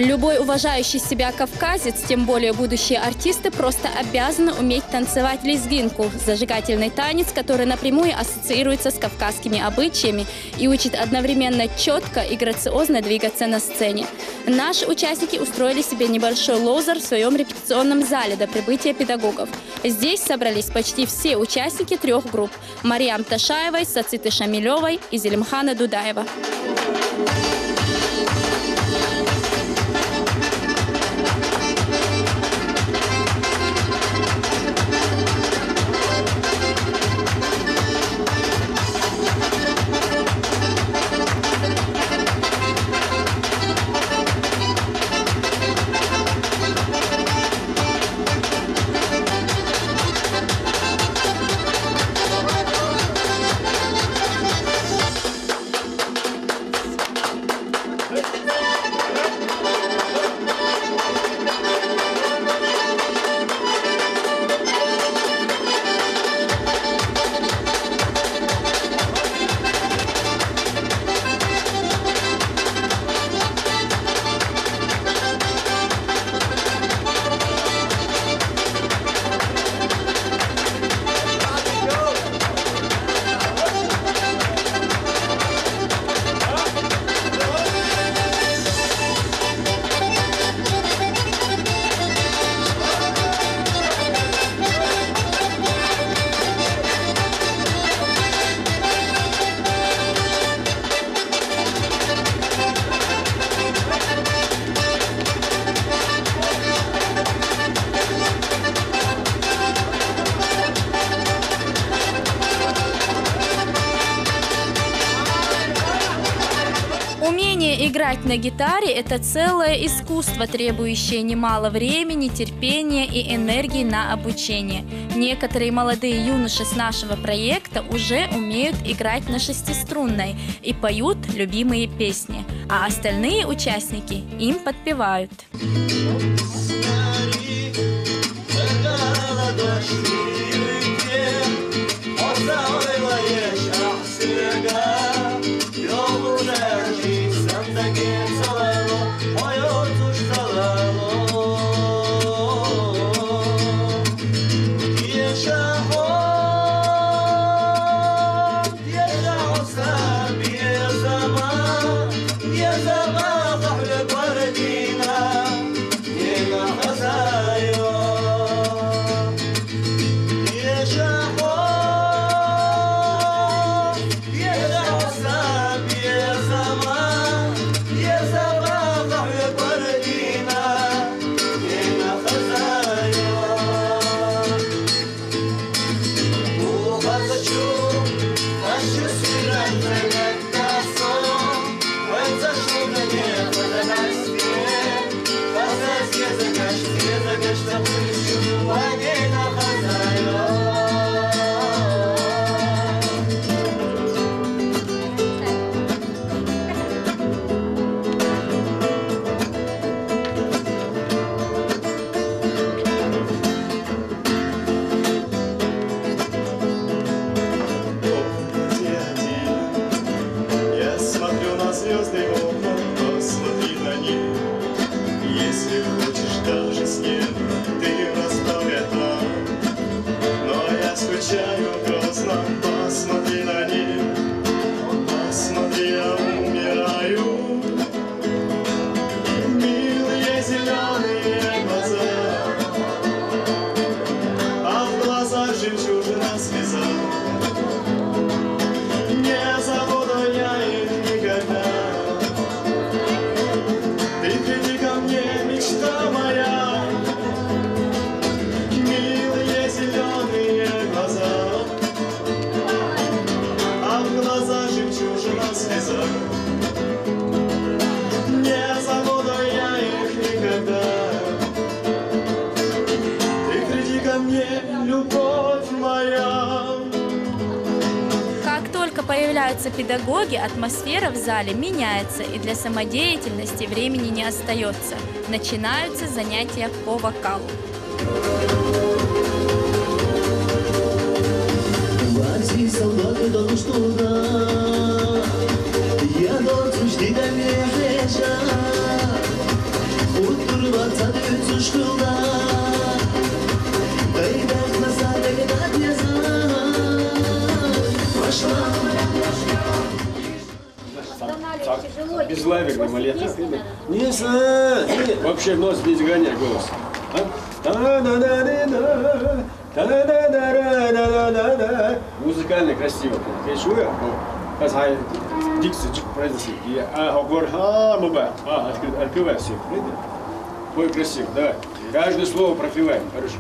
Любой уважающий себя кавказец, тем более будущие артисты, просто обязаны уметь танцевать лезгинку – зажигательный танец, который напрямую ассоциируется с кавказскими обычаями и учит одновременно четко и грациозно двигаться на сцене. Наши участники устроили себе небольшой лозер в своем репетиционном зале до прибытия педагогов. Здесь собрались почти все участники 3 групп – Мариам Ташаевой, Сациты Шамилевой и Зелимхана Дудаева. Умение играть на гитаре – это целое искусство, требующее немало времени, терпения и энергии на обучение. Некоторые молодые юноши с нашего проекта уже умеют играть на шестиструнной и поют любимые песни, а остальные участники им подпевают. Как только появляются педагоги, атмосфера в зале меняется, и для самодеятельности времени не остается. Начинаются занятия по вокалу. Без лавик на малете. Не знаю. Вообще нос не изгоняй голос. Музыкально красиво. Я чую, но дикция произносит. Открывай все. Ой, красиво, давай. Каждое слово пропиваем. Хорошо.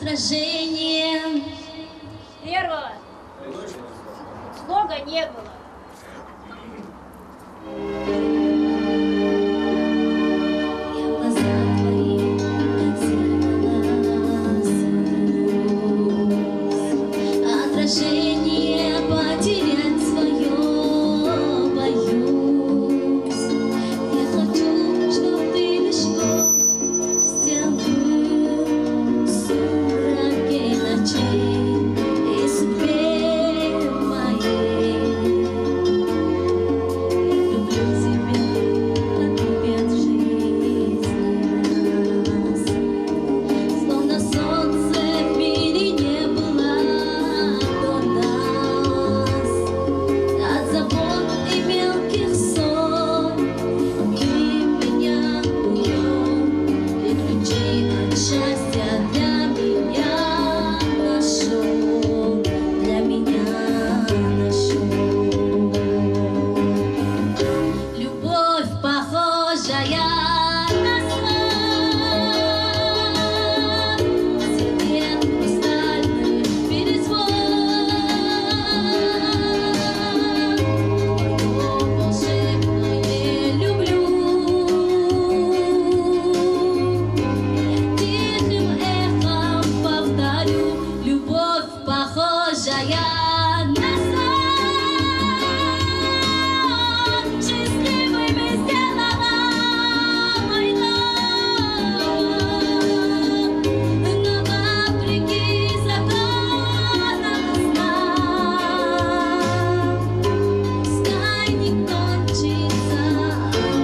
Отражение первого слога не было. Отражение потерять свое боюсь. Я хочу, чтоб ты лишь стены сумраке ночей и судьбе моей. Люблю тебя, как любят жизнь нас. Словно солнце в мире не было до нас. От забот и мелких ссор ты меня уйдем. И ключи от счастья для меня нашел, для меня нашел. Любовь, похожая на сон, свет хрустальный перезвон. Твое волшебное люблю. Тихим эхом повторю: любовь, похожая на сон, счастливыми сделала война. Но вопреки законам сна, пускай не кончится она.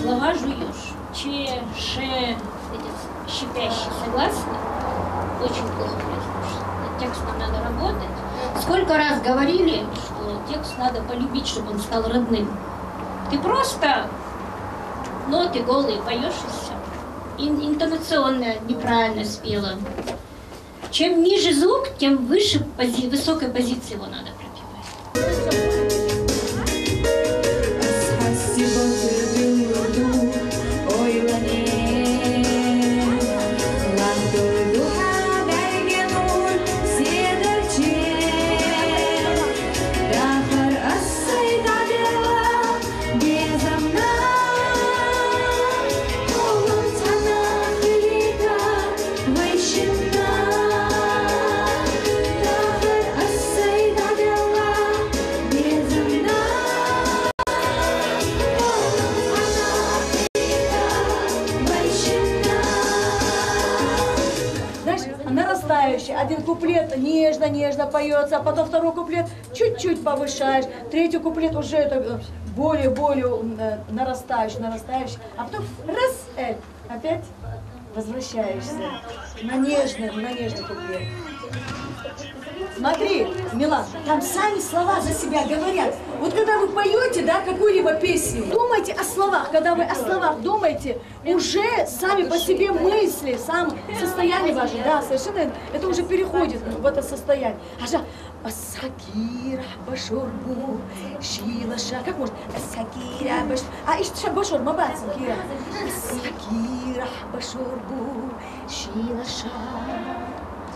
Слова жуешь. Че, ше, эти щипящие согласны? Очень плохо произносишь. Над текстом надо работать. Сколько раз говорили, что текст надо полюбить, чтобы он стал родным. Ты просто ноты голые поешь и все. Интонационно неправильно спела. Чем ниже звук, тем выше высокой позиции его надо пропевать. Нарастающий. Один куплет нежно-нежно поется, а потом второй куплет чуть-чуть повышаешь, третий куплет уже это более нарастающий, а потом раз, опять возвращаешься на нежный куплет. Смотри, Милан, там сами слова за себя говорят. Вот когда вы поете, да, какую-либо песню, думайте о словах. Когда вы о словах думаете, уже сами по себе мысли, сам состояние ваше, да, совершенно, это уже переходит в это состояние. Асакира башурбу, шилаша, как можно? Асакира башурбу, ишь башур, мабацин, кира. Асакира башурбу, шилаша.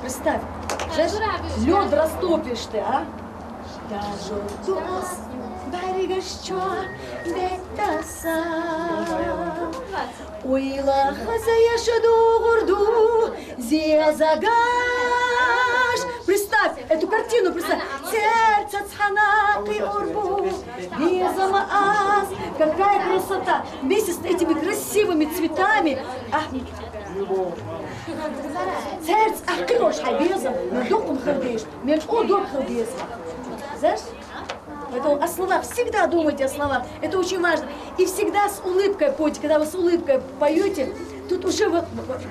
Представь, лед растопишь ты, а? Даже Баригашчо беттаса. Уйла хазаяшаду гурду зезагаш. Представь эту картину, представь. Сердце цхана ты урбу, безамаас. Какая красота. Вместе с этими красивыми цветами. Сердце, крош хайбезом. Мен докум хардеш. Мен док хардезом. Знаешь? Поэтому о словах, всегда думайте о словах, это очень важно. И всегда с улыбкой пойте, когда вы с улыбкой поете, тут уже вот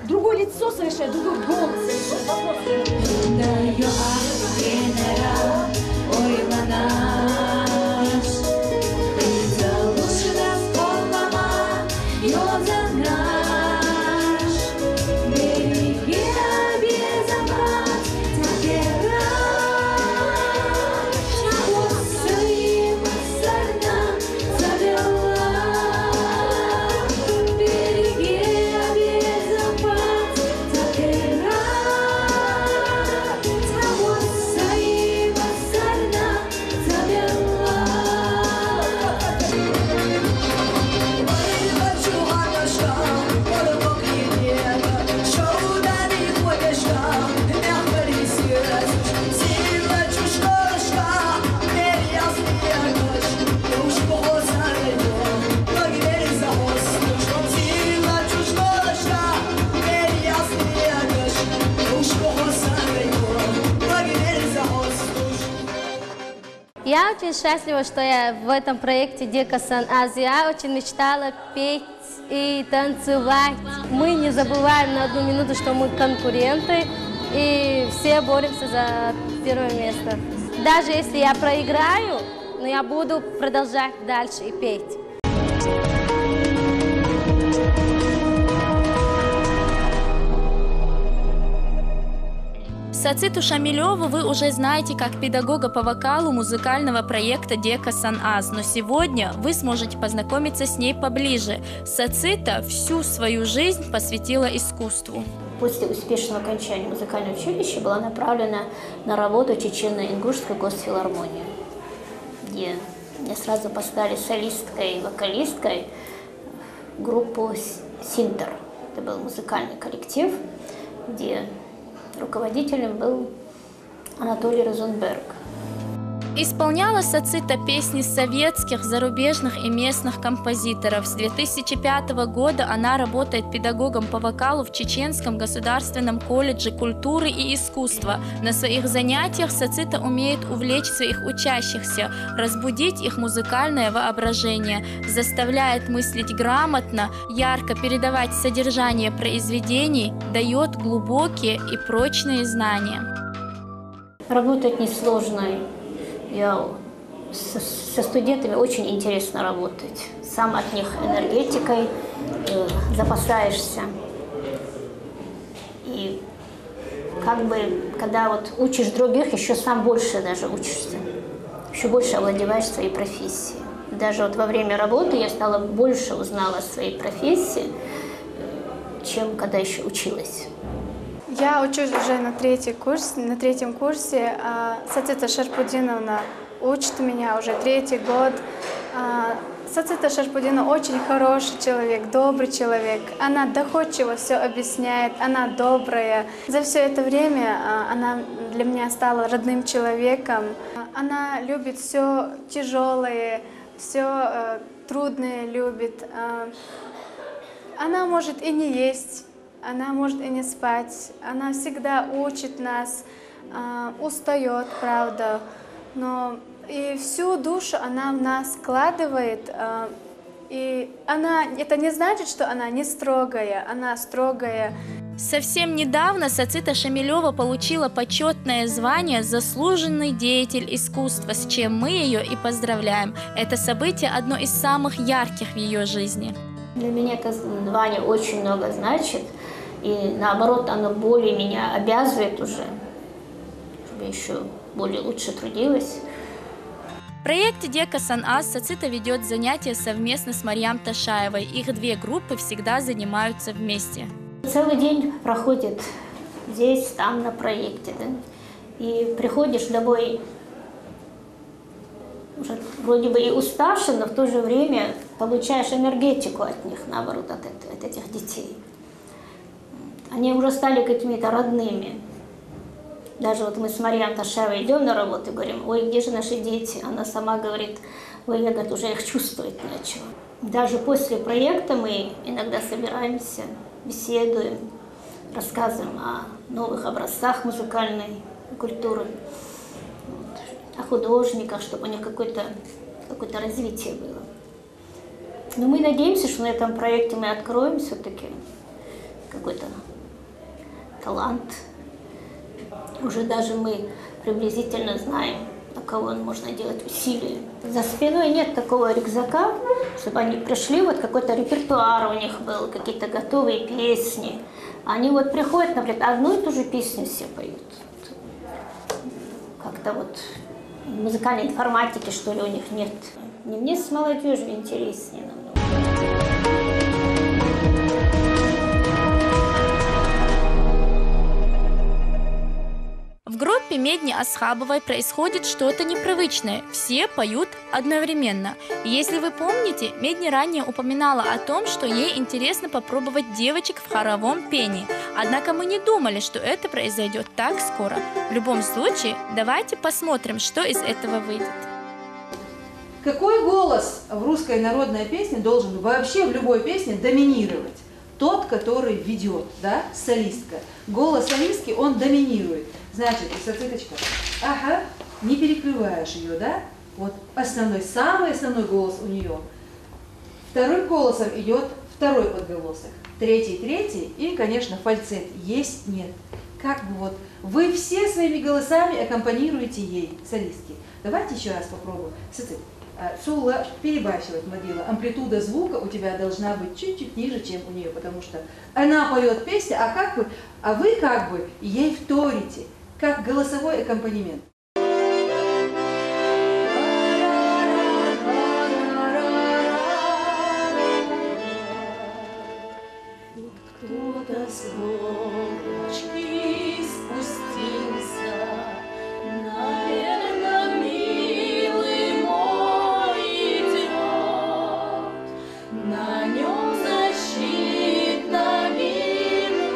другое лицо совершенно, другой голос. Я очень счастлива, что я в этом проекте Дека Сан-Аз. Я очень мечтала петь и танцевать. Мы не забываем на одну минуту, что мы конкуренты, и все боремся за первое место. Даже если я проиграю, но я буду продолжать дальше и петь. Сациту Шамилеву вы уже знаете как педагога по вокалу музыкального проекта Дека Сан-Аз, но сегодня вы сможете познакомиться с ней поближе. Сацита всю свою жизнь посвятила искусству. После успешного окончания музыкального училища была направлена на работу в Чечено-Ингушской госфилармонии, где меня сразу поставили солисткой и вокалисткой в группу «Синтер». Это был музыкальный коллектив, где руководителем был Анатолий Розенберг. Исполняла Сацита песни советских, зарубежных и местных композиторов. С 2005 года она работает педагогом по вокалу в Чеченском государственном колледже культуры и искусства. На своих занятиях Сацита умеет увлечь своих учащихся, разбудить их музыкальное воображение, заставляет мыслить грамотно, ярко передавать содержание произведений, дает глубокие и прочные знания. Работать несложно. Со студентами очень интересно работать. Сам от них энергетикой запасаешься. И как бы, когда вот учишь других, еще сам больше даже учишься. Еще больше овладеваешь своей профессией. Даже вот во время работы я стала больше узнала о своей профессии, чем когда еще училась. Я учусь уже на третьем курсе. Сацита Шарпудиновна учит меня уже 3-й год. Сацита Шарпудиновна очень хороший человек, добрый человек. Она доходчиво все объясняет, она добрая. За все это время она для меня стала родным человеком. Она любит все тяжелое, все трудное любит. Она может и не есть. Она может и не спать, она всегда учит нас, устает, правда, но и всю душу она в нас складывает, и это не значит, что она не строгая, она строгая. Совсем недавно Сацита Шамилева получила почетное звание «Заслуженный деятель искусства», с чем мы ее и поздравляем. Это событие одно из самых ярких в ее жизни. Для меня это звание очень много значит. И наоборот, оно более меня обязывает уже, чтобы я еще более лучше трудилась. В проекте Дека Сан-Аз Сацита ведет занятия совместно с Марьям Ташаевой. Их 2 группы всегда занимаются вместе. Целый день проходит здесь, там, на проекте. Да? И приходишь домой уже вроде бы и уставший, но в то же время получаешь энергетику от них, наоборот, от этих детей. Они уже стали какими-то родными. Даже вот мы с Марией Ташевой идем на работу и говорим: ой, где же наши дети? Она сама говорит: ой, я, говорит, уже их чувствовать начала. Даже после проекта мы иногда собираемся, беседуем, рассказываем о новых образцах музыкальной культуры, о художниках, чтобы у них какое-то развитие было. Но мы надеемся, что на этом проекте мы откроем все-таки какой-то талант. Уже даже мы приблизительно знаем, на кого можно делать усилия. За спиной нет такого рюкзака, чтобы они пришли, вот какой-то репертуар у них был, какие-то готовые песни. Они вот приходят, например, одну и ту же песню все поют. Как-то вот музыкальной информатики, что ли, у них нет. Мне с молодежью интереснее намного. В группе Медни Асхабовой происходит что-то непривычное. Все поют одновременно. Если вы помните, Медни ранее упоминала о том, что ей интересно попробовать девочек в хоровом пении. Однако мы не думали, что это произойдет так скоро. В любом случае, давайте посмотрим, что из этого выйдет. Какой голос в русской народной песне должен вообще в любой песне доминировать? Тот, который ведет, да, солистка. Голос солистки, он доминирует. Значит, сациточка, ага, не перекрываешь ее, да? Вот основной, самый основной голос у нее. Вторым голосом идет второй подголосок. Третий и, конечно, фальцет. Есть, нет. Как бы вот вы все своими голосами аккомпанируете ей, солистки. Давайте еще раз попробуем. Сацит. Соло перебарщивать мобила. Амплитуда звука у тебя должна быть чуть-чуть ниже, чем у нее, потому что она поет песню, а вы как бы ей вторите, как голосовой аккомпанемент. Кто-то с горочки спустился, наверное, милый мой идет. На нем защитна гимнастерка,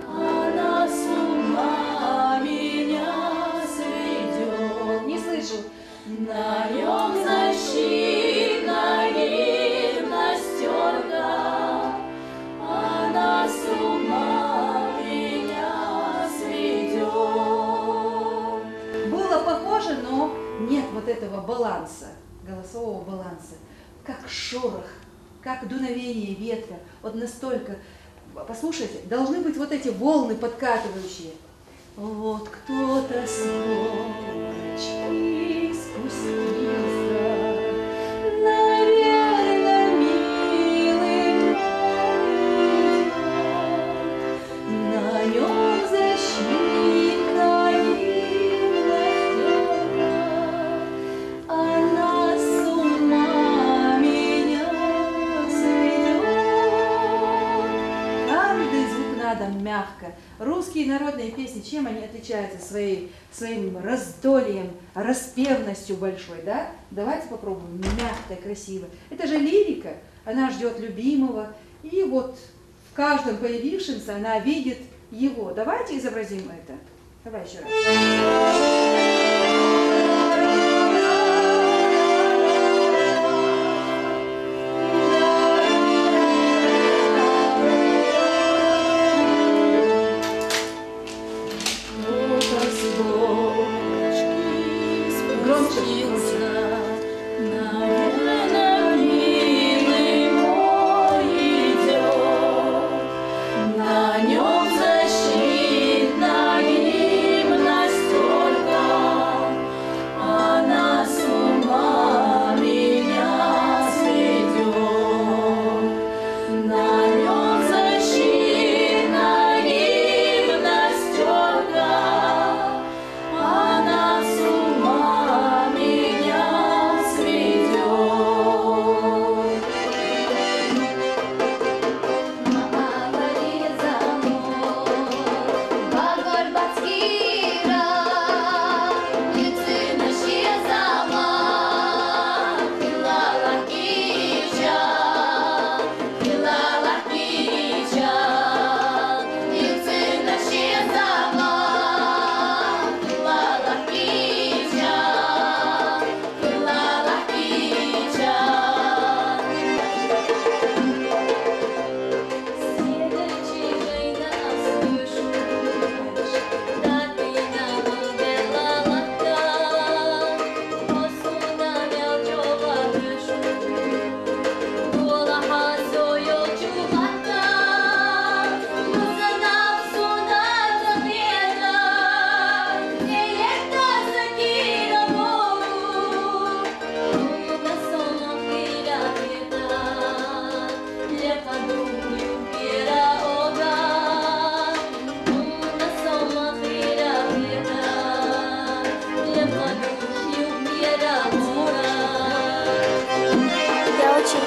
она с ума меня сведет. Не слышу. На нем защитна гимнастерка, она с ума меня сведет. Было похоже, но нет вот этого баланса, голосового баланса. Как шорох, как дуновение ветра. Вот настолько, послушайте, должны быть вот эти волны подкатывающие. Вот кто-то с горочки спустился, наверное, милый мой идет. На нем защитна гимнастерка, она с ума меня сведет. Каждый звук надо мягко. Русские народные песни, чем они отличаются своим раздольем, распевностью большой, да? Давайте попробуем мягко, красиво. Это же лирика, она ждет любимого, и вот в каждом появившемся она видит его. Давайте изобразим это. Давай еще раз. Наверное, милый мой идет. На нем защитна гимнастерка,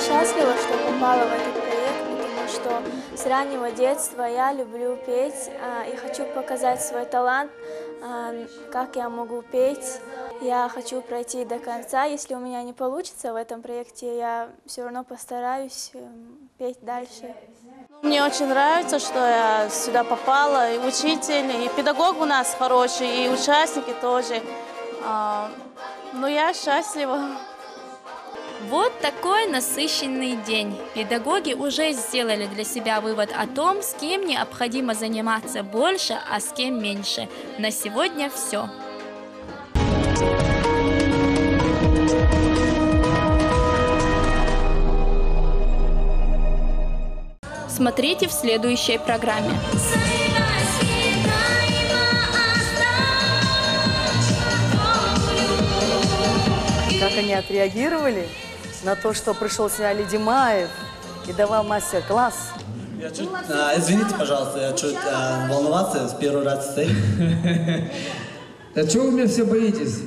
счастлива, что попала в этот проект, потому что с раннего детства я люблю петь и хочу показать свой талант, как я могу петь. Я хочу пройти до конца. Если у меня не получится в этом проекте, я все равно постараюсь петь дальше. Мне очень нравится, что я сюда попала, и учитель, и педагог у нас хороший, и участники тоже. Но я счастлива. Вот такой насыщенный день. Педагоги уже сделали для себя вывод о том, с кем необходимо заниматься больше, а с кем меньше. На сегодня все. Смотрите в следующей программе. Как они отреагировали на то, что пришел сегодня Ледимаев и давал мастер-класс. Извините, пожалуйста, я чуть волновался, в первый раз в сцене. А чего вы меня все боитесь?